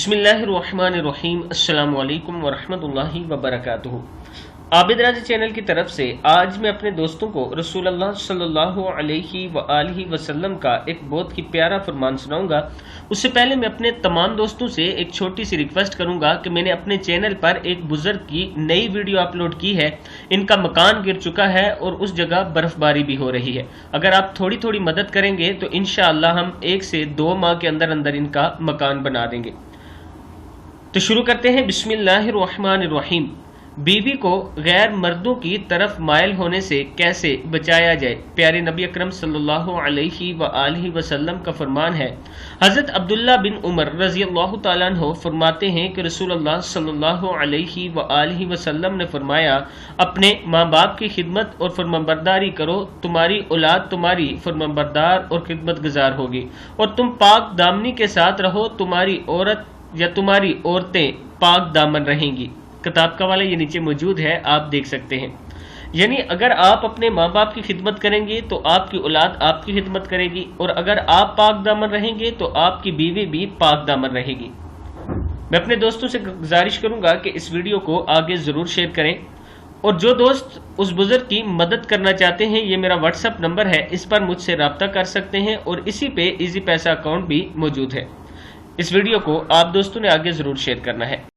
बिस्मिल्लाहिर्रहमानिर्रहीम। अस्सलाम वालेकुम वरहमतुल्लाहि वबरकातुहू। आबिdraja चैनल की तरफ से आज मैं अपने दोस्तों को रसूलुल्लाह सल्लल्लाहु अलैहि वसल्लम का एक बहुत ही प्यारा फरमान सुनाऊंगा। उससे पहले मैं अपने तमाम दोस्तों से एक छोटी सी रिक्वेस्ट करूंगा कि मैंने अपने चैनल पर एक बुजुर्ग की नई वीडियो अपलोड की है। इनका मकान गिर चुका है और उस जगह बर्फबारी भी हो रही है। अगर आप थोड़ी थोड़ी मदद करेंगे तो इंशाअल्लाह हम 1 से 2 माह के अंदर अंदर इनका मकान बना देंगे। तो शुरू करते हैं। बिस्मिल्लाहिर्रहमानिर्रहीम। बीवी को गैर मर्दों की तरफ मायल होने से कैसे बचाया जाए? प्यारे नबी अकरम सल्लल्लाहु अलैहि वसल्लम का फरमान है। हजरत अब्दुल्ला बिन उमर रज़ियल्लाहु ताला अन्हु फरमाते हैं कि रसूलुल्लाह सल्लल्लाहु अलैहि वसल्लम ने फरमाया, अपने माँ बाप की खिदमत और फरमाबरदारी करो, तुम्हारी औलाद तुम्हारी फरमाबरदार और खिदमत गुजार होगी, और तुम पाक दामनी के साथ रहो, तुम्हारी औरत या तुम्हारी औरतें पाक दामन रहेंगी। किताब का वाला ये नीचे मौजूद है, आप देख सकते हैं। यानी अगर आप अपने माँ बाप की खिदमत करेंगे तो आपकी औलाद आपकी खिदमत करेगी, और अगर आप पाक दामन रहेंगे तो आपकी बीवी भी पाक दामन रहेगी। मैं अपने दोस्तों से गुजारिश करूंगा कि इस वीडियो को आगे ज़रूर शेयर करें, और जो दोस्त उस बुजुर्ग की मदद करना चाहते हैं, ये मेरा व्हाट्सएप नंबर है, इस पर मुझसे रब्ता कर सकते हैं, और इसी पे इजी पैसा अकाउंट भी मौजूद है। इस वीडियो को आप दोस्तों ने आगे ज़रूर शेयर करना है।